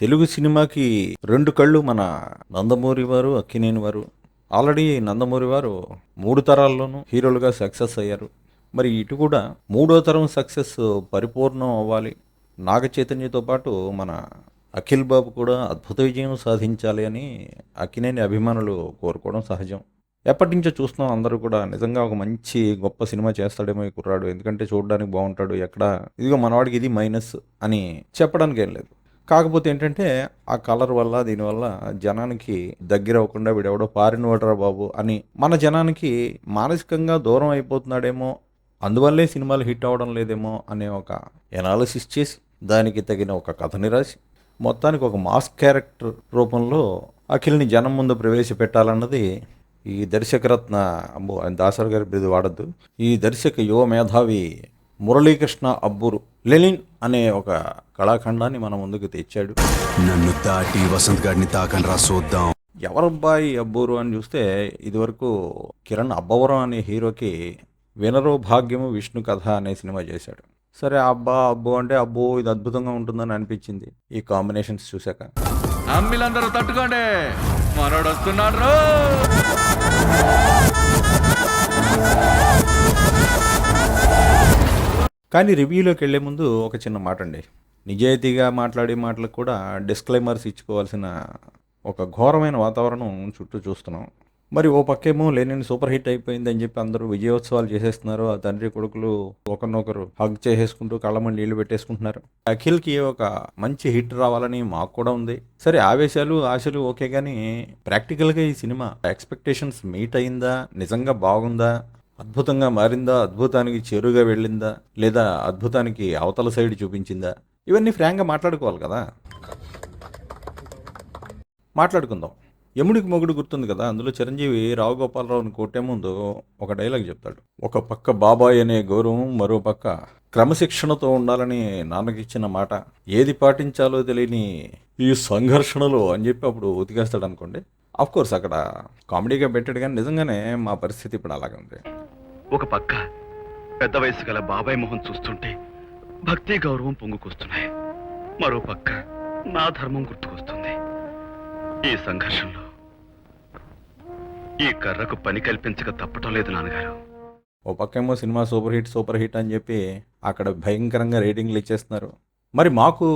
తెలుగు సినిమాకి 2 కళ్ళు మన నందమూరి వారు, అక్కినేని వారు. ఆల్రెడీ నందమూరి వారు 3 తరాల్లోనూ హీరోలుగా సక్సెస్ అయ్యారు. మరి ఇటు కూడా మూడో తరం సక్సెస్ పరిపూర్ణం అవ్వాలి. నాగ చైతన్యతో పాటు మన అఖిల్ బాబు కూడా అద్భుత విజయం సాధించాలి అని అక్కినేని అభిమానులు కోరుకోవడం సహజం. ఎప్పటినుంచో చూస్తున్నాం అందరూ కూడా నిజంగా ఒక మంచి గొప్ప సినిమా చేస్తాడేమో ఈ కుర్రాడు. ఎందుకంటే చూడడానికి బాగుంటాడు. ఎక్కడ ఇదిగో మనవాడికి ఇది మైనస్ అని చెప్పడానికి ఏం లేదు. కాకపోతే ఏంటంటే ఆ కలర్ వల్ల దీనివల్ల జనానికి దగ్గర అవ్వకుండా వీడెవడో పారినోడరా బాబు అని మన జనానికి మానసికంగా దూరం అయిపోతున్నాడేమో, అందువల్లే సినిమాలు హిట్ అవ్వడం లేదేమో అనే ఒక ఎనాలిసిస్ చేసి దానికి తగిన ఒక కథని రాసి మొత్తానికి ఒక మాస్ క్యారెక్టర్ రూపంలో అఖిల్ని జనం ముందు ప్రవేశపెట్టాలన్నది ఈ దర్శకరత్న అమ్మో ఆయన దాసర్ గారి బిరుదు వాడద్దు, ఈ దర్శక యువ మేధావి మురళీకృష్ణ అబ్బూరు లెనిన్ అనే ఒక కళాఖండాన్ని మన ముందుకు తెచ్చాడు. నన్ను దాటి వసంత్ గారిని తాకండ్రా చూద్దాం. ఎవరబ్బాయి అబ్బూరు అని చూస్తే ఇదివరకు కిరణ్ అబ్బవరం అనే హీరోకి వినరో భాగ్యము విష్ణు కథ అనే సినిమా చేశాడు. సరే అబ్బా అబ్బో అంటే అబ్బో ఇది అద్భుతంగా ఉంటుందని అనిపించింది ఈ కాంబినేషన్స్ చూశాక. అమ్మిలందరూ తట్టుకోండి, మనోడు వస్తున్నాడు. కానీ రివ్యూలోకి వెళ్లే ముందు ఒక చిన్న మాట అండి. నిజాయితీగా మాట్లాడే మాటలకు కూడా డిస్క్లైమర్స్ ఇచ్చుకోవాల్సిన ఒక ఘోరమైన వాతావరణం చుట్టూ చూస్తున్నాం. మరి ఓ పక్కేమో లెనిన్ సూపర్ హిట్ అయిపోయిందని చెప్పి అందరూ విజయోత్సవాలు చేసేస్తున్నారు. ఆ తండ్రి కొడుకులు ఒకరినొకరు హగ్ చేసేసుకుంటూ కళ్ళమని నీళ్లు పెట్టేసుకుంటున్నారు. అఖిల్కి ఒక మంచి హిట్ రావాలని మాకు కూడా ఉంది. సరే ఆవేశాలు ఆశలు ఓకే, కానీ ప్రాక్టికల్గా ఈ సినిమా ఎక్స్పెక్టేషన్స్ మీట్ అయిందా, నిజంగా బాగుందా, అద్భుతంగా మారిందా, అద్భుతానికి చేరుగా వెళ్ళిందా, లేదా అద్భుతానికి అవతల సైడ్ చూపించిందా, ఇవన్నీ ఫ్రాంక్గా మాట్లాడుకోవాలి కదా. మాట్లాడుకుందాం. యముడికి మొగుడు గుర్తుంది కదా, అందులో చిరంజీవి రావు గోపాలరావుని కొట్టే ముందు ఒక డైలాగ్ చెప్తాడు. ఒక పక్క బాబాయ్ అనే గౌరవం, మరో పక్క క్రమశిక్షణతో ఉండాలని నాన్నకిచ్చిన మాట, ఏది పాటించాలో తెలియని ఈ సంఘర్షణలో అని చెప్పి అప్పుడు ఉతికేస్తాడు అనుకోండి. కోర్స్ అక్కడ కామెడీగా పెట్టాడు, కానీ నిజంగానే మా పరిస్థితి ఇప్పుడు అలాగే ఉంది. ఒక పక్క పెద్ద వయసు గల బాబాయ్ మొహం చూస్తుంటే భక్తి గౌరవం పొంగుకొస్తున్నాయి, మరో పక్క నా ధర్మం గుర్తుకొస్తుంది. ఈ సంఘర్షణలో ఈ కర్రకు పని కల్పించక తప్పటం లేదు నాన్నగారు. ఓ పక్కేమో సినిమా సూపర్ హిట్ అని చెప్పి అక్కడ భయంకరంగా రేటింగ్లు ఇచ్చేస్తున్నారు. మరి మాకు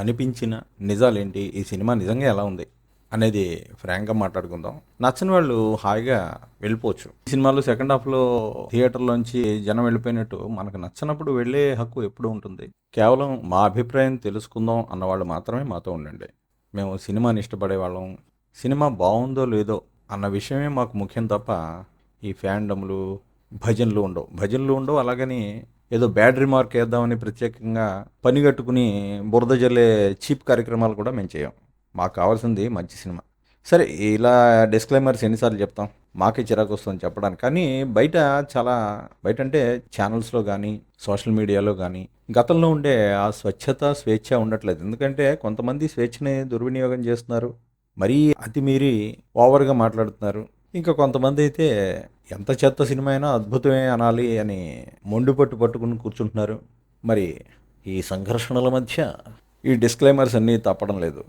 అనిపించిన నిజాలేంటి, ఈ సినిమా నిజంగా ఎలా ఉంది అనేది ఫ్రాంక్గా మాట్లాడుకుందాం. నచ్చని వాళ్ళు హాయిగా వెళ్ళిపోవచ్చు. ఈ సినిమాలో సెకండ్ హాఫ్లో థియేటర్లోంచి జనం వెళ్ళిపోయినట్టు మనకు నచ్చినప్పుడు వెళ్ళే హక్కు ఎప్పుడు ఉంటుంది. కేవలం మా అభిప్రాయం తెలుసుకుందాం అన్నవాళ్ళు మాత్రమే మాతో ఉండండి. మేము సినిమాని ఇష్టపడేవాళ్ళం, సినిమా బాగుందో లేదో అన్న విషయమే మాకు ముఖ్యం తప్ప ఈ ఫ్యాండమ్లు భజనలు ఉండవు. అలాగని ఏదో బ్యాడ్ రిమార్క్ వేద్దామని ప్రత్యేకంగా పని కట్టుకుని బురద జల్లే చీప్ కార్యక్రమాలు కూడా మేము చేయం. మాకు కావాల్సింది మంచి సినిమా. సరే ఇలా డిస్క్లైమర్స్ ఎన్నిసార్లు చెప్తాం, మాకే చిరాకు వస్తుంది చెప్పడానికి. కానీ బయట అంటే ఛానల్స్లో కానీ సోషల్ మీడియాలో కానీ గతంలో ఉండే ఆ స్వేచ్ఛ ఉండట్లేదు. ఎందుకంటే కొంతమంది స్వేచ్ఛని దుర్వినియోగం చేస్తున్నారు, మరీ అతిమీరి ఓవర్గా మాట్లాడుతున్నారు. ఇంకా కొంతమంది అయితే ఎంత చెత్త సినిమా అయినా అద్భుతమే అనాలి అని మొండి పట్టుకుని కూర్చుంటున్నారు. మరి ఈ సంఘర్షణల మధ్య ఈ డిస్క్లైమర్స్ అన్నీ తప్పడం లేదు.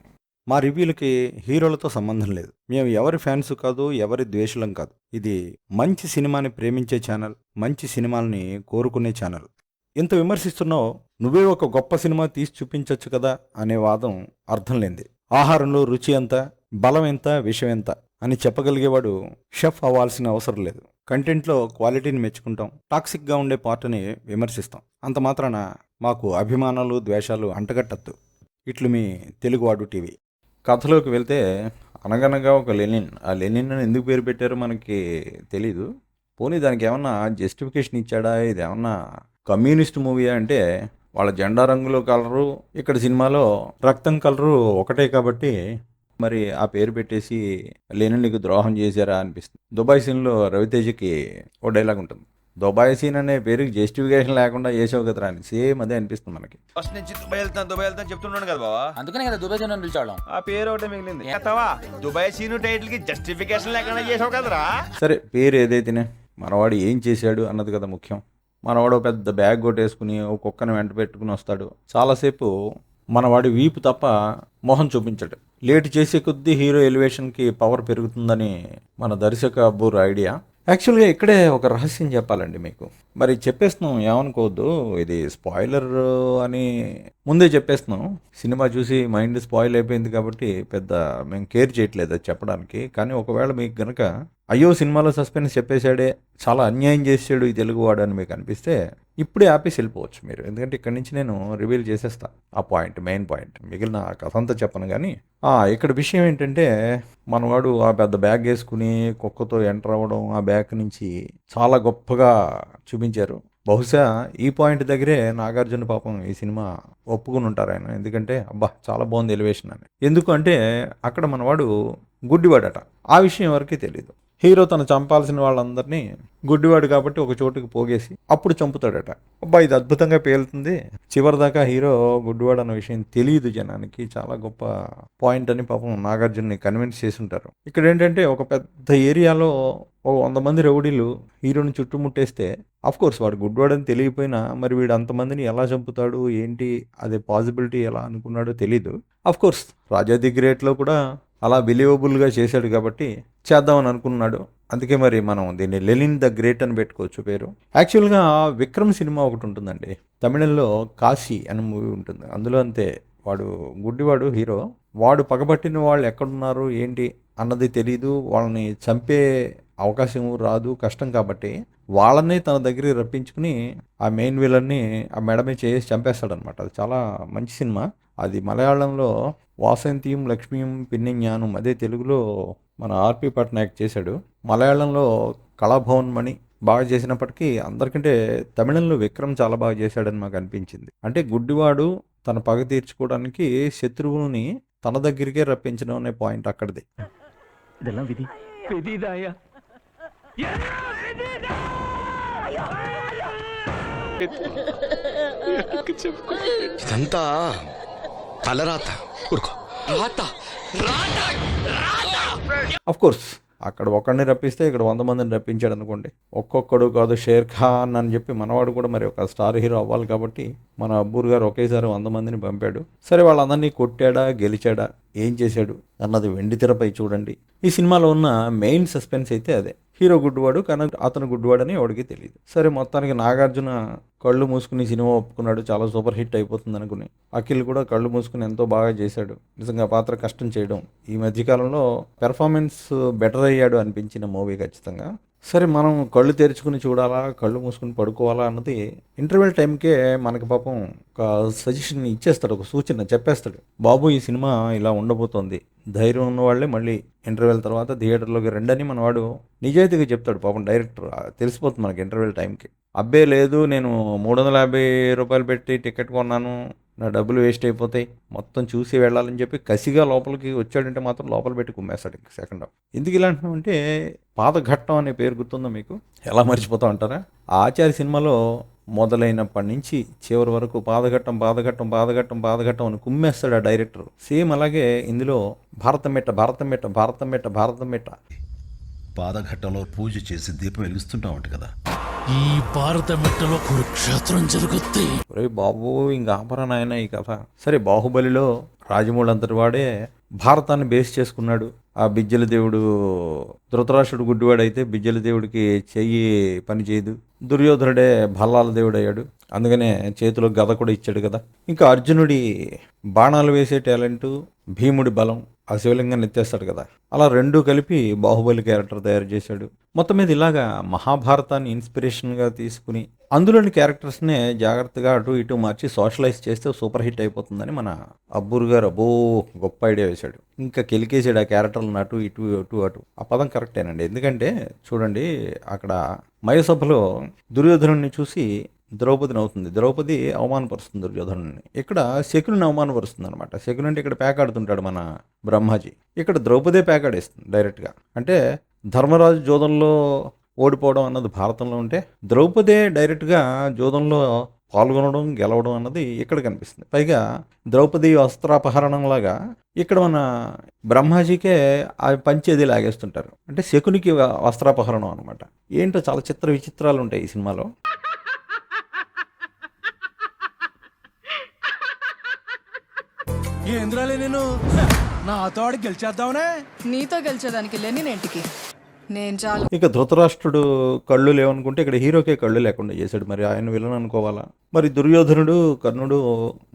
మా రివ్యూలకి హీరోలతో సంబంధం లేదు. మేము ఎవరి ఫ్యాన్స్ కాదు, ఎవరి ద్వేషులం కాదు. ఇది మంచి సినిమాని ప్రేమించే ఛానల్, మంచి సినిమాల్ని కోరుకునే ఛానల్. ఇంత విమర్శిస్తున్నావు, నువ్వే ఒక గొప్ప సినిమా తీసి చూపించవచ్చు కదా అనే వాదం అర్థం లేనిది. ఆహారంలో రుచి ఎంత, బలం ఎంత, విషయం ఎంత అని చెప్పగలిగేవాడు షెఫ్ అవ్వాల్సిన అవసరం లేదు. కంటెంట్లో క్వాలిటీని మెచ్చుకుంటాం, టాక్సిక్గా ఉండే పార్ట్ని విమర్శిస్తాం. అంత మాత్రాన మాకు అభిమానాలు ద్వేషాలు అంటగట్టద్దు. ఇట్లు మీ తెలుగువాడు టీవీ. కథలోకి వెళ్తే అనగనగా ఒక లెనిన్. ఆ లెనిన్ అని ఎందుకు పేరు పెట్టారో మనకి తెలీదు. పోనీ దానికి ఏమన్నా జస్టిఫికేషన్ ఇచ్చాడా, ఇది ఏమన్నా కమ్యూనిస్ట్ మూవీయా అంటే వాళ్ళ జెండా రంగులో కలరు, ఇక్కడ సినిమాలో రక్తం కలరు ఒకటే కాబట్టి మరి ఆ పేరు పెట్టేసి లెనిన్కి ద్రోహం చేశారా అనిపిస్తుంది. దుబాయ్ సీన్లో రవితేజకి ఓ డైలాగ్ ఉంటుంది, దుబాయ్ సీన్ అనే పేరుకి జస్టిఫికేషన్ లేకుండా చేసావు కదరా అని. సేమ్ అదే అనిపిస్తుంది మనకి. ఫస్ట్ నుంచి దుబాయ్ వెళ్తాను చెప్తున్నాను కదా బావా, అందుకనే కదా దుబాయ్ సీన్ పిలిచాడు. ఆ పేరు ఒకటే మిగిలింది. దుబాయ్ సీను టైటిల్ కి జస్టిఫికేషన్ లేకుండా చేసావు కదరా. సరే పేరు ఏదైతేనే మనవాడు ఏం చేశాడు అన్నది కదా ముఖ్యం. మనవాడు పెద్ద బ్యాగ్ కొట్టేసుకుని ఒక కుక్కను వెంట పెట్టుకుని వస్తాడు. చాలాసేపు మనవాడి వీపు తప్ప మొహం చూపించడు. లేట్ చేసే కొద్దీ హీరో ఎలివేషన్కి పవర్ పెరుగుతుందని మన దర్శక అబ్బూర్ ఐడియా. యాక్చువల్గా ఇక్కడే ఒక రహస్యం చెప్పాలండి మీకు. మరి చెప్పేస్తున్నాం, ఏమనుకోవద్దు, ఇది స్పాయిలర్ అని ముందే చెప్పేస్తున్నాం. సినిమా చూసి మైండ్ స్పాయిల్ అయిపోయింది కాబట్టి పెద్ద మేము కేర్ చేయట్లేదు అది చెప్పడానికి. కానీ ఒకవేళ మీకు కనుక అయ్యో సినిమాలో సస్పెన్స్ చెప్పేశాడే, చాలా అన్యాయం చేసాడు ఈ తెలుగువాడు అని మీకు అనిపిస్తే ఇప్పుడే ఆపేసి వెళ్ళిపోవచ్చు మీరు. ఎందుకంటే ఇక్కడి నుంచి నేను రివీల్ చేసేస్తా ఆ పాయింట్, మెయిన్ పాయింట్. మిగిలిన కథ అంతా చెప్పను. కానీ ఇక్కడ విషయం ఏంటంటే, మనవాడు ఆ పెద్ద బ్యాగ్ వేసుకుని కుక్కతో ఎంటర్ అవ్వడం, ఆ బ్యాగ్ నుంచి చాలా గొప్పగా చూపించారు. బహుశా ఈ పాయింట్ దగ్గరే నాగార్జున పాపం ఈ సినిమా ఒప్పుకుని ఉంటారు ఆయన. ఎందుకంటే అబ్బా చాలా బాగుంది ఎలివేషన్ అని. ఎందుకు అంటే అక్కడ మనవాడు గుడ్డివాడట. ఆ విషయం ఎవరికీ తెలియదు. హీరో తను చంపాల్సిన వాళ్ళందరినీ గుడ్డివాడు కాబట్టి ఒక చోటుకి పోగేసి అప్పుడు చంపుతాడట. అబ్బా ఇది అద్భుతంగా పేలుతుంది. చివరిదాకా హీరో గుడ్డివాడు అన్న విషయం తెలియదు జనానికి. చాలా గొప్ప పాయింట్ అని పాపం నాగార్జున్ని కన్విన్స్ చేసి ఉంటారు. ఇక్కడ ఏంటంటే ఒక పెద్ద ఏరియాలో ఒక 100 మంది రౌడీలు హీరోని చుట్టుముట్టేస్తే కోర్స్ వాడు గుడ్డివాడని తెలియపోయినా మరి వీడు అంతమందిని ఎలా చంపుతాడు ఏంటి, అదే పాసిబిలిటీ ఎలా అనుకున్నాడో తెలీదు. కోర్స్ రాజా ది గ్రేట్లో కూడా అలా బిలీవబుల్గా చేశాడు కాబట్టి చేద్దామని అనుకున్నాడు. అందుకే మరి మనం దీన్ని లెనిన్ ద గ్రేట్ అని పెట్టుకోవచ్చు పేరు. యాక్చువల్గా విక్రమ్ సినిమా ఒకటి ఉంటుందండి తమిళంలో, కాశీ అనే మూవీ ఉంటుంది. అందులో అంతే, వాడు గుడ్డివాడు హీరో. వాడు పగబట్టిన వాళ్ళు ఎక్కడున్నారు ఏంటి అన్నది తెలీదు. వాళ్ళని చంపే అవకాశం రాదు, కష్టం. కాబట్టి వాళ్ళని తన దగ్గరికి రప్పించుకుని ఆ మెయిన్ విలన్ని ఆ మెడమే చేసి చంపేస్తాడనమాట. అది చాలా మంచి సినిమా. అది మలయాళంలో వాసంతియం లక్ష్మీయం పిన్ని జ్ఞానం, అదే తెలుగులో మన ఆర్పి పట్నాయక్ చేశాడు. మలయాళంలో కళాభవన్ మణి బాగా చేసినప్పటికీ అందరికంటే తమిళంలో విక్రమ్ చాలా బాగా చేశాడని మాకు అనిపించింది. అంటే గుడ్డివాడు తన పగ తీర్చుకోవడానికి శత్రువుని తన దగ్గరికే రప్పించడం అనే పాయింట్ అక్కడిది. இதெல்லாம் விதி விதிதாயா ఇదంతా తలరాత. ఊరుకో. కోర్స్ అక్కడ ఒకడిని రప్పిస్తే ఇక్కడ 100 మందిని రప్పించాడు అనుకోండి. ఒక్కొక్కడు కాదు షేర్ ఖాన్ అని చెప్పి మనవాడు కూడా మరి ఒక స్టార్ హీరో అవ్వాలి కాబట్టి మన అబ్బూర్ గారు ఒకేసారి 100 మందిని పంపాడు. సరే వాళ్ళందరినీ కొట్టాడా, గెలిచాడా, ఏం చేశాడు అన్నది వెండి తెరపై చూడండి. ఈ సినిమాలో ఉన్న మెయిన్ సస్పెన్స్ అయితే అదే. హీరో గుడ్డివాడు కానీ అతను గుడ్డివాడని ఎవడికి తెలియదు. సరే మొత్తానికి నాగార్జున కళ్ళు మూసుకుని సినిమా ఒప్పుకున్నాడు, చాలా సూపర్ హిట్ అయిపోతుంది అనుకుని. అఖిల్ కూడా కళ్ళు మూసుకుని ఎంతో బాగా చేశాడు. నిజంగా పాత్ర కష్టం చేయడం. ఈ మధ్యకాలంలో పెర్ఫార్మెన్స్ బెటర్ అయ్యాడు అనిపించిన మూవీ ఖచ్చితంగా. సరే మనం కళ్ళు తెరుచుకుని చూడాలా, కళ్ళు మూసుకుని పడుకోవాలా అన్నది ఇంటర్వెల్ టైంకే మనకి పాపం ఒక సజెషన్ ఇచ్చేస్తాడు, ఒక సూచన చెప్పేస్తాడు. బాబు ఈ సినిమా ఇలా ఉండబోతోంది, ధైర్యం ఉన్న వాళ్ళే మళ్ళీ ఇంటర్వెల్ తర్వాత థియేటర్లోకి రెండని మనవాడు నిజాయితీగా చెప్తాడు. పాపం డైరెక్టర్ తెలిసిపోతుంది మనకి ఇంటర్వెల్ టైంకి. అబ్బే లేదు నేను 350 రూపాయలు పెట్టి టికెట్ కొన్నాను, నా డబ్బులు వేస్ట్ అయిపోతాయి, మొత్తం చూసి వెళ్ళాలని చెప్పి కసిగా లోపలికి వచ్చాడంటే మాత్రం లోపల పెట్టి కుమ్మేస్తాడు ఇంక సెకండ్ హాఫ్. ఎందుకు ఇలా అంటున్నామంటే పాదఘట్టం అనే పేరు గుర్తుందా మీకు? ఎలా మర్చిపోతాం అంటారా? ఆ ఆచార్య సినిమాలో మొదలైనప్పటి నుంచి చివరి వరకు పాదఘట్టం పాదఘట్టం పాదఘట్టం పాదఘట్టం అని కుమ్మేస్తాడు ఆ డైరెక్టర్. సేమ్ అలాగే ఇందులో భారతం మెట్ట భారతం మెట్ట భారతం మెట్ట భారతం మెట్ట. పాదఘట్టంలో పూజ చేసి దీపం వెలిగిస్తుంటామంట కదా. ఈ భారత మెట్టలో కురుక్షేత్రం జరుగుద్ది. ఒరే బాబు ఇంకా ఆపరా నాయన ఈ కథ. సరే బాహుబలిలో రాజమౌళి అంతటి వాడే భారతాన్ని బేస్ చేసుకున్నాడు. ఆ బిజ్జల దేవుడు ధృతరాష్ట్రుడు గుడ్డివాడైతే బిజ్జల దేవుడికి చెయ్యి పని చేయదు. దుర్యోధనుడే భల్లాల దేవుడు అయ్యాడు, అందుకనే చేతిలో గద కూడా ఇచ్చాడు కదా. ఇంకా అర్జునుడి బాణాలు వేసే టాలెంటు, భీముడి బలం, ఆ శివలింగాన్ని ఎత్తేస్తాడు కదా. అలా రెండూ కలిపి బాహుబలి క్యారెక్టర్ తయారు చేశాడు. మొత్తం మీద ఇలాగా మహాభారతాన్ని ఇన్స్పిరేషన్గా తీసుకుని అందులోని క్యారెక్టర్స్నే జాగ్రత్తగా అటు ఇటు మార్చి సోషలైజ్ చేస్తే సూపర్ హిట్ అయిపోతుందని మన అబ్బూర్ గారు గొప్ప ఐడియా వేశాడు. ఇంకా కెలికేసాడు ఆ క్యారెక్టర్లను అటు ఇటు అటు అటు. ఆ పదం కరెక్టేనండి. ఎందుకంటే చూడండి అక్కడ మయసభలో దుర్యోధనుడిని చూసి ద్రౌపదిని అవుతుంది, ద్రౌపది అవమానపరుస్తుంది దుర్యోధనుడిని. ఇక్కడ శకుని అవమానపరుస్తుంది అనమాట. శకుని అంటే ఇక్కడ పేకాడుతుంటాడు మన బ్రహ్మాజీ, ఇక్కడ ద్రౌపదే పేకాడేస్తుంది డైరెక్ట్గా. అంటే ధర్మరాజు జోదంలో ఓడిపోవడం అన్నది భారతంలో ఉంటే ద్రౌపదే డైరెక్ట్గా జోదంలో పాల్గొనడం గెలవడం అన్నది ఇక్కడ కనిపిస్తుంది. పైగా ద్రౌపది వస్త్రాపహరణంలాగా ఇక్కడ మన బ్రహ్మాజీకే ఆ పంచేది లాగేస్తుంటారు. అంటే శకునికి వస్త్రాపహరణం అనమాట. ఏంటో చాలా చిత్ర విచిత్రాలు ఉంటాయి ఈ సినిమాలో. ఏంద్రాలే నేను నాతో ఆడి గెలిచేద్దామనే. నీతో గెలిచేదానికి లెనినేంటికి నేను చాలు. ఇక ధృతరాష్ట్రుడు కళ్ళు లేవనుకుంటే ఇక్కడ హీరోకే కళ్ళు లేకుండా చేశాడు. మరి ఆయన విలన్ అనుకోవాలా? మరి దుర్యోధనుడు కర్ణుడు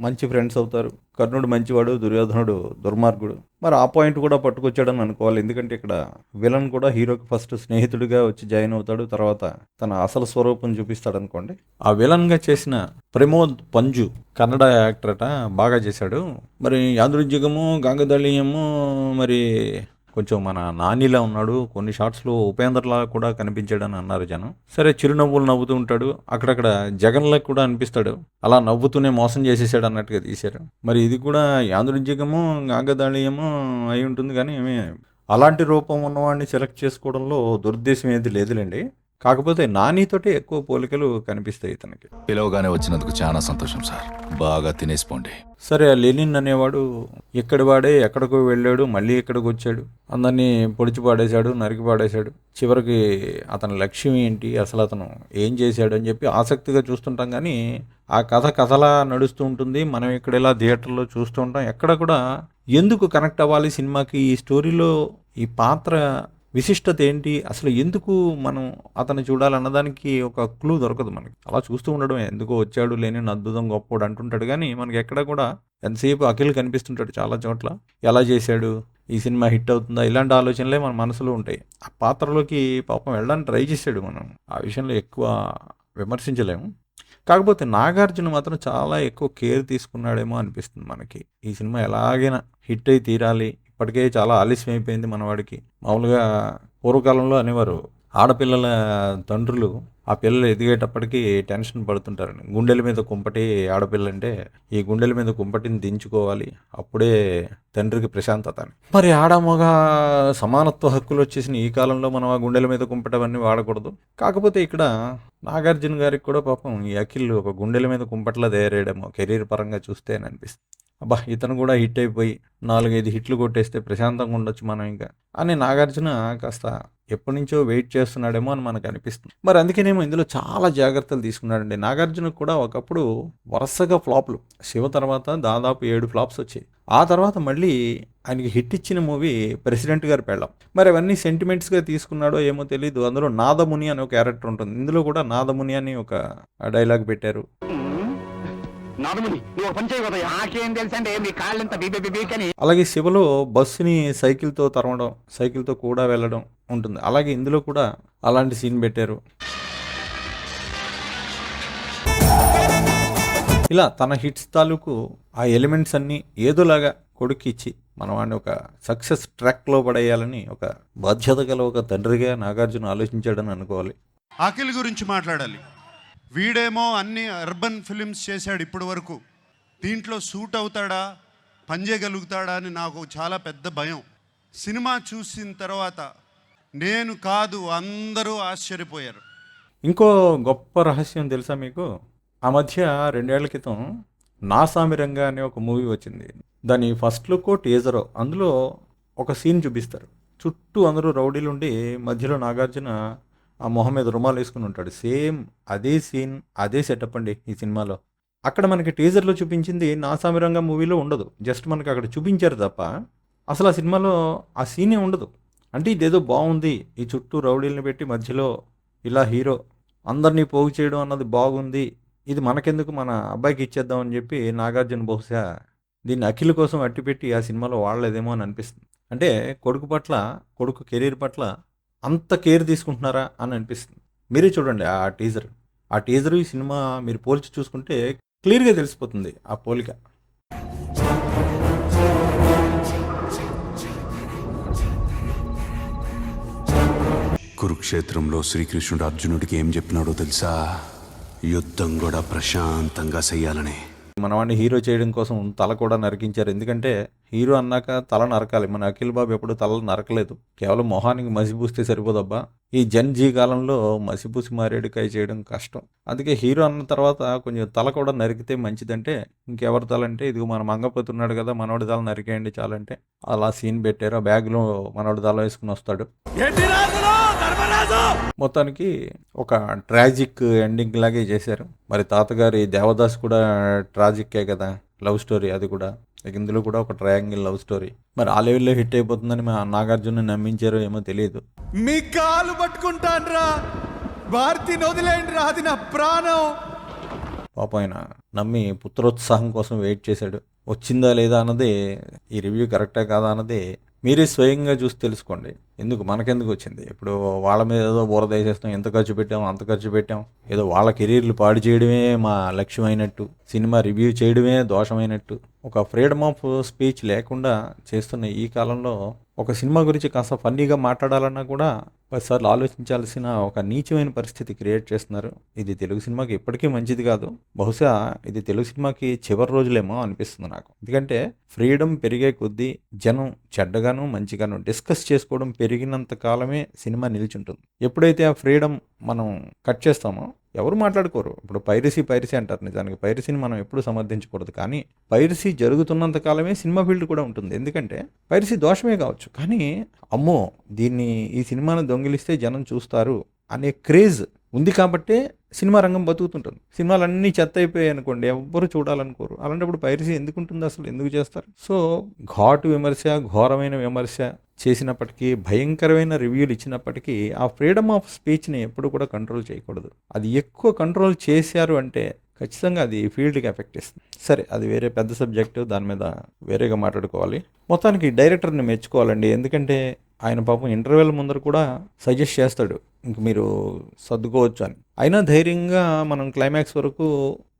మంచి ఫ్రెండ్స్ అవుతారు. కర్ణుడు మంచివాడు, దుర్యోధనుడు దుర్మార్గుడు. మరి ఆ పాయింట్ కూడా పట్టుకొచ్చాడని అనుకోవాలి. ఎందుకంటే ఇక్కడ విలన్ కూడా హీరోకి ఫస్ట్ స్నేహితుడిగా వచ్చి జాయిన్ అవుతాడు, తర్వాత తన అసలు స్వరూపం చూపిస్తాడు అనుకోండి. ఆ విలన్గా చేసిన ప్రమోద్ పంజు కన్నడ యాక్టర్ అట, బాగా చేశాడు. మరి యాదృజ్యగము గాంగదళీయము మరి కొంచెం మన నానిలా ఉన్నాడు. కొన్ని షార్ట్స్లో ఉపేంద్రలా కూడా కనిపించాడని అన్నారు జనం. సరే, చిరునవ్వులు నవ్వుతూ ఉంటాడు. అక్కడక్కడ జగన్లా కూడా అనిపిస్తాడు. అలా నవ్వుతూనే మోసం చేసేసాడు అన్నట్టుగా తీశారు. మరి ఇది కూడా యాదృజ్యగము గాంగదళీయము అయి ఉంటుంది, కానీ ఏమీ అలాంటి రూపం ఉన్నవాడిని సెలెక్ట్ చేసుకోవడంలో దురుద్దేశం ఏది లేదులేండి. కాకపోతే నానితోటి ఎక్కువ పోలికలు కనిపిస్తాయి ఇతనికి. పిలవగానే వచ్చినందుకు చాలా సంతోషం సార్. బాగా తినేసిపోండి. సరే, ఆ లెనిన్ అనేవాడు ఇక్కడి వాడే ఎక్కడికో వెళ్ళాడు, మళ్ళీ ఇక్కడికి వచ్చాడు, అందరినీ పొడిచి పాడేశాడు, నరికి పాడేశాడు. చివరికి అతని లక్ష్యం ఏంటి, అసలు అతను ఏం చేశాడు అని చెప్పి ఆసక్తిగా చూస్తుంటాం. కానీ ఆ కథలా నడుస్తూ ఉంటుంది. మనం ఇక్కడ ఇలా థియేటర్లో చూస్తూ ఉంటాం. ఎక్కడ కూడా ఎందుకు కనెక్ట్ అవ్వాలి సినిమాకి, ఈ స్టోరీలో ఈ పాత్ర విశిష్టత ఏంటి, అసలు ఎందుకు మనం అతను చూడాలన్నదానికి ఒక క్లూ దొరకదు మనకి. అలా చూస్తూ ఉండడం, ఎందుకో వచ్చాడు లేని అద్భుతం గొప్పోడు అంటుంటాడు, కానీ మనకి ఎక్కడ కూడా ఎంతసేపు అఖిల్ కనిపిస్తుంటాడు చాలా చోట్ల. ఎలా చేశాడు, ఈ సినిమా హిట్ అవుతుందా, ఇలాంటి ఆలోచనలే మన మనసులో ఉంటాయి. ఆ పాత్రలోకి పాపం వెళ్ళడానికి ట్రై చేశాడు. మనం ఆ విషయంలో ఎక్కువ విమర్శించలేము. కాకపోతే నాగార్జున మాత్రం చాలా ఎక్కువ కేర్ తీసుకున్నాడేమో అనిపిస్తుంది మనకి. ఈ సినిమా ఎలాగైనా హిట్ అయి తీరాలి, ఇప్పటికే చాలా ఆలస్యం అయిపోయింది మనవాడికి. మామూలుగా పూర్వకాలంలో అనేవారు, ఆడపిల్లల తండ్రులు ఆ పిల్లలు ఎదిగేటప్పటికి టెన్షన్ పడుతుంటారని. గుండెల మీద కుంపటి ఆడపిల్ల అంటే ఈ గుండెల మీద కుంపటిని దించుకోవాలి, అప్పుడే తండ్రికి ప్రశాంతత అని. మరి ఆడమగ సమానత్వ హక్కులు వచ్చేసిన ఈ కాలంలో మనం ఆ గుండెల మీద కుంపటవన్నీ వాడకూడదు. కాకపోతే ఇక్కడ నాగార్జున గారికి కూడా పాపం ఈ అఖిల్ ఒక గుండెల మీద కుంపట్లా తయారయ్యాడేమో కెరీర్ పరంగా చూస్తే అని అనిపిస్తుంది. అబ్బా, ఇతను కూడా హిట్ అయిపోయి 4-5 హిట్లు కొట్టేస్తే ప్రశాంతంగా ఉండొచ్చు మనం ఇంకా అని నాగార్జున కాస్త ఎప్పటి నుంచో వెయిట్ చేస్తున్నాడేమో అని మనకు అనిపిస్తుంది. మరి అందుకేనేమో ఇందులో చాలా జాగ్రత్తలు తీసుకున్నాడండి. నాగార్జున కూడా ఒకప్పుడు వరుసగా ఫ్లాప్లు, శివ తర్వాత దాదాపు 7 ఫ్లాప్స్ వచ్చాయి. ఆ తర్వాత మళ్ళీ ఆయనకి హిట్ ఇచ్చిన మూవీ ప్రెసిడెంట్ గారి పెళ్ళాం. మరి అవన్నీ సెంటిమెంట్స్గా తీసుకున్నాడో ఏమో తెలీదు. అందులో నాదముని అనే ఒక క్యారెక్టర్ ఉంటుంది. ఇందులో కూడా నాదముని అని ఒక డైలాగ్ పెట్టారు. అలాగే శివలో బస్సుని సైకిల్తో తరవడం, సైకిల్తో కూడా వెళ్ళడం ఉంటుంది. అలాగే ఇందులో కూడా అలాంటి సీన్ పెట్టారు. ఇలా తన హిట్స్ తాలూకు ఆ ఎలిమెంట్స్ అన్నీ ఏదోలాగా కొడుకు ఇచ్చి మనం వాడిని ఒక సక్సెస్ ట్రాక్లో పడేయాలని ఒక బాధ్యత గల ఒక తండ్రిగా నాగార్జున ఆలోచించాడని అనుకోవాలి. అఖిల్ గురించి మాట్లాడాలి. వీడేమో అన్ని అర్బన్ ఫిలిమ్స్ చేశాడు ఇప్పటి వరకు. దీంట్లో సూట్ అవుతాడా, పనిచేయగలుగుతాడా అని నాకు చాలా పెద్ద భయం. సినిమా చూసిన తర్వాత నేను కాదు అందరూ ఆశ్చర్యపోయారు. ఇంకో గొప్ప రహస్యం తెలుసా మీకు? ఆ మధ్య 2 ఏళ్ల క్రితం నా సామిరంగా అనే ఒక మూవీ వచ్చింది. దాని ఫస్ట్ లుక్ టీజరో, అందులో ఒక సీన్ చూపిస్తారు. చుట్టూ అందరూ రౌడీలు ఉండి మధ్యలో నాగార్జున ఆ మొహం మీద రుమాలు వేసుకుని ఉంటాడు. సేమ్ అదే సీన్, అదే సెటప్ అండి ఈ సినిమాలో. అక్కడ మనకి టీజర్లో చూపించింది నా సామిరంగా మూవీలో ఉండదు. జస్ట్ మనకి అక్కడ చూపించారు తప్ప అసలు ఆ సినిమాలో ఆ సీనే ఉండదు. అంటే ఇదేదో బాగుంది, ఈ చుట్టూ రౌడీలను పెట్టి మధ్యలో ఇలా హీరో అందరినీ పోగు చేయడం అన్నది బాగుంది, ఇది మనకెందుకు, మన అబ్బాయికి ఇచ్చేద్దామని చెప్పి నాగార్జున బహుశా దీన్ని అఖిల్ కోసం అట్టిపెట్టి ఆ సినిమాలో వాడలేదేమో అని అనిపిస్తుంది. అంటే కొడుకు కెరీర్ పట్ల అంత కేర్ తీసుకుంటున్నారా అని అనిపిస్తుంది. మీరే చూడండి ఆ టీజర్ ఈ సినిమా మీరు పోల్చి చూసుకుంటే క్లియర్గా తెలిసిపోతుంది ఆ పోలిక. కురుక్షేత్రంలో శ్రీకృష్ణుడు అర్జునుడికి ఏం చెప్పినాడో తెలుసా? యుద్ధం కూడా ప్రశాంతంగా చెయ్యాలని. మనవాడిని హీరో చేయడం కోసం తల కూడా నరికించారు. ఎందుకంటే హీరో అన్నాక తల నరకాలి. మన అఖిల్ బాబు ఎప్పుడు తల నరకలేదు. కేవలం మొహానికి మసిపూస్తే సరిపోదబ్బా. ఈ జీ కాలంలో మసిపూసి మారేడుకాయ చేయడం కష్టం. అందుకే హీరో అన్న తర్వాత కొంచెం తల కూడా నరికితే మంచిదంటే, ఇంకెవరి తల అంటే ఇదిగో మన మంగపతి ఉన్నాడు కదా, మనోడి తల నరికేయండి చాలంటే అలా సీన్ పెట్టారు. ఆ బ్యాగ్లో మనోడి తల వేసుకుని వస్తాడు. మొత్తానికి ఒక ట్రాజిక్ ఎండింగ్ లాగే చేశారు. మరి తాతగారి దేవదాస్ కూడా ట్రాజిక్కే కదా, లవ్ స్టోరీ అది కూడా. ఇక ఇందులో కూడా ఒక ట్రయాంగిల్ లవ్ స్టోరీ. మరి ఆ లెవెల్లో హిట్ అయిపోతుందని మా నాగార్జున నమ్మించారో ఏమో తెలియదు. మీ కాలు పట్టుకుంటాన్రా, భారతిని వదిలేండి రా, అది నా ప్రాణం. పాపం ఆయన నమ్మి పుత్రోత్సాహం కోసం వెయిట్ చేశాడు. వచ్చిందా లేదా అన్నది, ఈ రివ్యూ కరెక్టా కాదా అన్నది మీరే స్వయంగా చూసి తెలుసుకోండి. ఎందుకు మనకెందుకు వచ్చింది? ఇప్పుడు వాళ్ళ మీద ఏదో బురద వేసేస్తాం, ఎంత ఖర్చు పెట్టాం అంత ఖర్చు పెట్టాం, ఏదో వాళ్ళ కెరీర్లు పాడు చేయడమే మా లక్ష్యం అయినట్టు, సినిమా రివ్యూ చేయడమే దోషమైనట్టు. ఒక ఫ్రీడమ్ ఆఫ్ స్పీచ్ లేకుండా చేస్తున్న ఈ కాలంలో ఒక సినిమా గురించి కాస్త ఫన్నీగా మాట్లాడాలన్నా కూడా 10 సార్లు ఆలోచించాల్సిన ఒక నీచమైన పరిస్థితి క్రియేట్ చేస్తున్నారు. ఇది తెలుగు సినిమాకి ఇప్పటికీ మంచిది కాదు. బహుశా ఇది తెలుగు సినిమాకి చివరి రోజులేమో అనిపిస్తుంది నాకు. ఎందుకంటే ఫ్రీడమ్ పెరిగే కొద్దీ జనం చెడ్డగాను మంచిగాను డిస్కస్ చేసుకోవడం పెరిగినంత కాలమే సినిమా నిలిచుంటుంది. ఎప్పుడైతే ఆ ఫ్రీడమ్ మనం కట్ చేస్తామో ఎవరు మాట్లాడుకోరు. ఇప్పుడు పైరసీ అంటారు. నిజానికి పైరసీని మనం ఎప్పుడు సమర్థించకూడదు, కానీ పైరసీ జరుగుతున్నంత కాలమే సినిమా ఫీల్డ్ కూడా ఉంటుంది. ఎందుకంటే పైరసీ దోషమే కావచ్చు, కానీ అమ్మో ఈ సినిమాను దొంగిలిస్తే జనం చూస్తారు అనే క్రేజ్ ఉంది కాబట్టే సినిమా రంగం బతుకుతుంటుంది. సినిమాలు అన్నీ చెత్త అయిపోయాయి అనుకోండి, ఎవ్వరు చూడాలనుకోరు. అలాంటప్పుడు పైరసీ ఎందుకు ఉంటుంది, అసలు ఎందుకు చేస్తారు? సో ఘాటు విమర్శ, ఘోరమైన విమర్శ చేసినప్పటికీ, భయంకరమైన రివ్యూలు ఇచ్చినప్పటికీ ఆ ఫ్రీడమ్ ఆఫ్ స్పీచ్ని ఎప్పుడు కూడా కంట్రోల్ చేయకూడదు. అది ఎక్కువ కంట్రోల్ చేశారు అంటే ఖచ్చితంగా అది ఫీల్డ్కి ఎఫెక్ట్ ఇస్తుంది. సరే, అది వేరే పెద్ద సబ్జెక్టు, దాని మీద వేరేగా మాట్లాడుకోవాలి. మొత్తానికి డైరెక్టర్ని మెచ్చుకోవాలండి. ఎందుకంటే ఆయన పాపం ఇంటర్వెల్ ముందర కూడా సజెస్ట్ చేస్తాడు, ఇంక మీరు సర్దుకోవచ్చు అని. అయినా ధైర్యంగా మనం క్లైమాక్స్ వరకు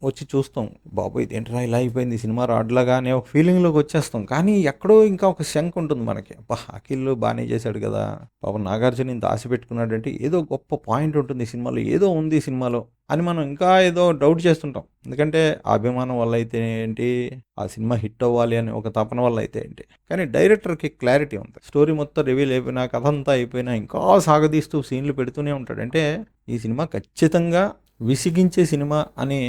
వచ్చి చూస్తాం, బాబు ఇదేంట్రా ఇలా అయిపోయింది సినిమా రాడ్లాగా అనే ఒక ఫీలింగ్లోకి వచ్చేస్తాం. కానీ ఎక్కడో ఇంకా ఒక శంక ఉంటుంది మనకి, అబ్బా అఖిల్ బాగానే చేశాడు కదా, పాపం నాగార్జున ఇంత ఆశ పెట్టుకున్నాడంటే ఏదో గొప్ప పాయింట్ ఉంటుంది సినిమాలో, ఏదో ఉంది సినిమాలో అని మనం ఇంకా ఏదో డౌట్ చేస్తుంటాం. ఎందుకంటే ఆ అభిమానం వల్ల అయితే ఏంటి, ఆ సినిమా హిట్ అవ్వాలి అని ఒక తపన వల్ల అయితే ఏంటి. కానీ డైరెక్టర్కి క్లారిటీ ఉంది. స్టోరీ మొత్తం రివీల్ అయిపోయినా, కథ అంతా అయిపోయినా ఇంకా సాగదీస్తూ సీన్లు పెడుతూనే ఉంటాడు. అంటే ఈ సినిమా ఖచ్చితంగా విసిగించే సినిమా అని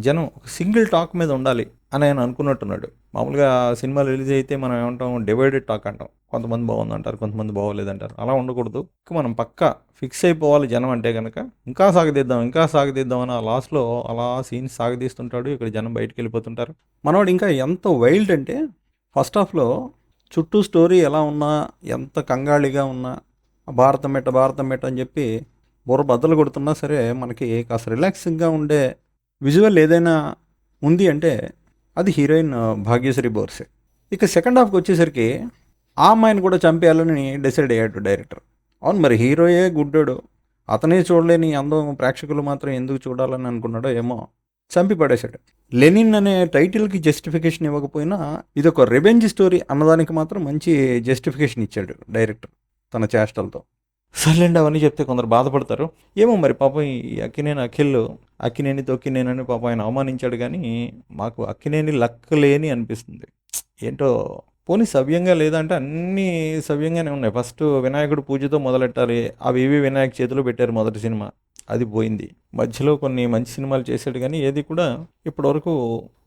జనం ఒక సింగిల్ టాక్ మీద ఉండాలి అని ఆయన అనుకున్నట్టున్నాడు. మామూలుగా సినిమా రిలీజ్ అయితే మనం ఏమంటాం, డివైడెడ్ టాక్ అంటాం. కొంతమంది బాగుందంటారు, కొంతమంది బాగోలేదంటారు. అలా ఉండకూడదు. మనం పక్కా ఫిక్స్ అయిపోవాలి జనం అంటే కనుక, ఇంకా సాగదీద్దాం అని ఆ లాస్ట్లో అలా సీన్స్ సాగదీస్తుంటాడు. ఇక్కడ జనం బయటికి వెళ్ళిపోతుంటారు. మనవాడు ఇంకా ఎంత వైల్డ్ అంటే, ఫస్ట్ హాఫ్లో చుట్టూ స్టోరీ ఎలా ఉన్నా, ఎంత కంగాళిగా ఉన్నా, భారతం మెట్ట అని చెప్పి బుర్ర బద్దలు కొడుతున్నా సరే, మనకి కాస్త రిలాక్సింగ్గా ఉండే విజువల్ ఏదైనా ఉంది అంటే అది హీరోయిన్ భాగ్యశ్రీ బోర్సే. ఇక సెకండ్ హాఫ్కి వచ్చేసరికి ఆ అమ్మాయిని కూడా చంపేయాలని డిసైడ్ అయ్యాడు డైరెక్టర్. అవును, మరి హీరోయే గుడ్డాడు, అతనే చూడలేని అందం ప్రేక్షకులు మాత్రం ఎందుకు చూడాలని అనుకున్నాడో ఏమో, చంపి పడేశాడు. లెనిన్ అనే టైటిల్కి జస్టిఫికేషన్ ఇవ్వకపోయినా ఇది ఒక రివెంజ్ స్టోరీ అన్నదానికి మాత్రం మంచి జస్టిఫికేషన్ ఇచ్చాడు డైరెక్టర్ తన చేష్టలతో. సర్లేండి, అవన్నీ చెప్తే కొందరు బాధపడతారు. ఏమో మరి పాపం ఈ అక్కినేని తొక్కినేనని పాపం ఆయన అవమానించాడు. కానీ మాకు అక్కినేని లక్కలేని అనిపిస్తుంది. ఏంటో పోనీ సవ్యంగా లేదంటే అన్నీ సవ్యంగానే ఉన్నాయి. ఫస్ట్ వినాయకుడు పూజతో మొదలెట్టాలి, అవి వినాయక చేతిలో పెట్టారు మొదటి సినిమా, అది పోయింది. మధ్యలో కొన్ని మంచి సినిమాలు చేశాడు, కానీ ఏది కూడా ఇప్పటివరకు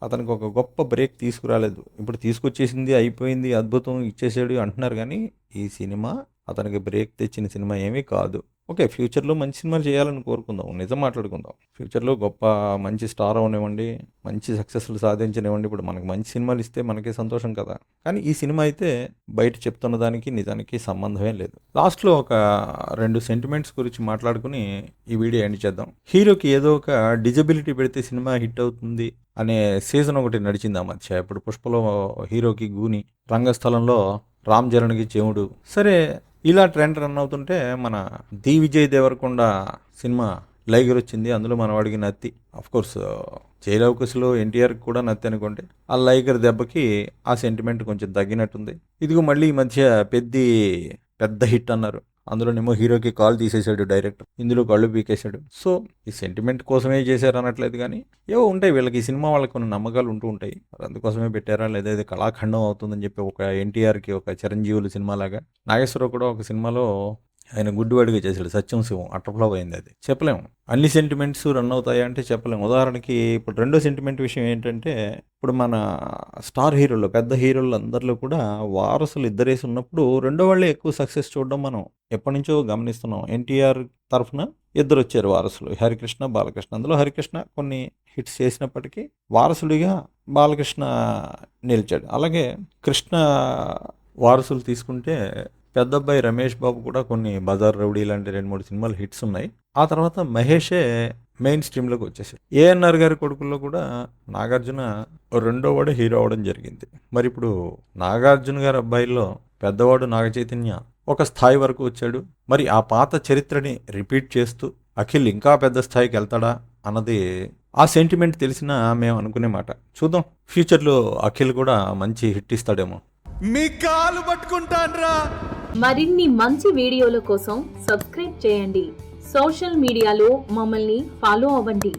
అతనికి ఒక గొప్ప బ్రేక్ తీసుకురాలేదు. ఇప్పుడు తీసుకొచ్చేసింది, అయిపోయింది, అద్భుతం ఇచ్చేసాడు అంటున్నారు, కానీ ఈ సినిమా అతనికి బ్రేక్ తెచ్చిన సినిమా ఏమీ కాదు. ఓకే, ఫ్యూచర్లో మంచి సినిమాలు చేయాలని కోరుకుందాం, నిజం మాట్లాడుకుందాం. ఫ్యూచర్లో గొప్ప మంచి స్టార్ అవనివ్వండి, మంచి సక్సెస్లు సాధించనివ్వండి, ఇప్పుడు మనకు మంచి సినిమాలు ఇస్తే మనకే సంతోషం కదా. కానీ ఈ సినిమా అయితే బయట చెప్తున్న దానికి నిజానికి సంబంధమే లేదు. లాస్ట్లో ఒక 2 సెంటిమెంట్స్ గురించి మాట్లాడుకుని ఈ వీడియో ఎండ్ చేద్దాం. హీరోకి ఏదో ఒక డిజబిలిటీ పెడితే సినిమా హిట్ అవుతుంది అనే సీజన్ ఒకటి నడిచింది ఆ మధ్య. ఇప్పుడు పుష్పలో హీరోకి గూని, రంగస్థలంలో రామ్ చరణ్కి చెవుడు. సరే, ఇలా ట్రెండ్ రన్ అవుతుంటే మన ది విజయ్ దేవరకొండ సినిమా లైగర్ వచ్చింది. అందులో మన వాడికి నత్తి. అఫ్కోర్స్ జైలవకుశలో ఎన్టీఆర్కి కూడా నత్తి అనుకోండి. ఆ లైగర్ దెబ్బకి ఆ సెంటిమెంట్ కొంచెం తగ్గినట్టుంది. ఇదిగో మళ్ళీ ఈ మధ్య పెద్ద హిట్ అన్నారు, అందులోనేమో హీరోకి కాల్ తీసేశాడు డైరెక్టర్, ఇందులో కళ్ళు పీకేశాడు. సో ఈ సెంటిమెంట్ కోసమే చేశారు అనట్లేదు, కానీ ఏవో ఉంటాయి వీళ్ళకి, ఈ సినిమా వాళ్ళకి కొన్ని నమ్మకాలు ఉంటూ ఉంటాయి. అందుకోసమే పెట్టారా, లేదా ఇది కళాఖండం అవుతుందని చెప్పి ఒక ఎన్టీఆర్కి ఒక చిరంజీవులు సినిమా లాగా. నాగేశ్వరరావు కూడా ఒక సినిమాలో ఆయన గుడ్డివాడిగా చేశాడు, సత్యం శివం, అట్టఫ్లాప్ అయింది. అది చెప్పలేము. అన్ని సెంటిమెంట్స్ రన్ అవుతాయి అంటే చెప్పలేము. ఉదాహరణకి ఇప్పుడు రెండో సెంటిమెంట్ విషయం ఏంటంటే, ఇప్పుడు మన స్టార్ హీరోలు, పెద్ద హీరోలు అందరిలో కూడా వారసులు ఇద్దరేసి ఉన్నప్పుడు రెండో వాళ్ళే ఎక్కువ సక్సెస్ చూడడం మనం ఎప్పటి నుంచో గమనిస్తున్నాం. ఎన్టీఆర్ తరఫున 2 వచ్చారు వారసులు, హరికృష్ణ, బాలకృష్ణ. అందులో హరికృష్ణ కొన్ని హిట్స్ చేసినప్పటికీ వారసుడిగా బాలకృష్ణ నిలిచాడు. అలాగే కృష్ణ వారసులు తీసుకుంటే పెద్దబ్బాయి రమేష్ బాబు కూడా కొన్ని బజార్ రౌడీ లాంటి 2-3 సినిమాలు హిట్స్ ఉన్నాయి. ఆ తర్వాత మహేషే మెయిన్ స్ట్రీమ్లోకి వచ్చేసారు. ఏఎన్ఆర్ గారి కొడుకుల్లో కూడా నాగార్జున రెండోవాడు హీరో అవ్వడం జరిగింది. మరి ఇప్పుడు నాగార్జున గారి అబ్బాయిల్లో పెద్దవాడు నాగ చైతన్య ఒక స్థాయి వరకు వచ్చాడు. మరి ఆ పాత చరిత్రని రిపీట్ చేస్తూ అఖిల్ ఇంకా పెద్ద స్థాయికి వెళ్తాడా అన్నది ఆ సెంటిమెంట్ తెలిసినా మేము అనుకునే మాట. చూద్దాం, ఫ్యూచర్లో అఖిల్ కూడా మంచి హిట్ ఇస్తాడేమో. మీ కాలు పట్టుకుంటాన్రా. మరిన్ని మంచి వీడియోల కోసం సబ్స్క్రైబ్ చేయండి. సోషల్ మీడియాలో మమ్మల్ని ఫాలో అవ్వండి.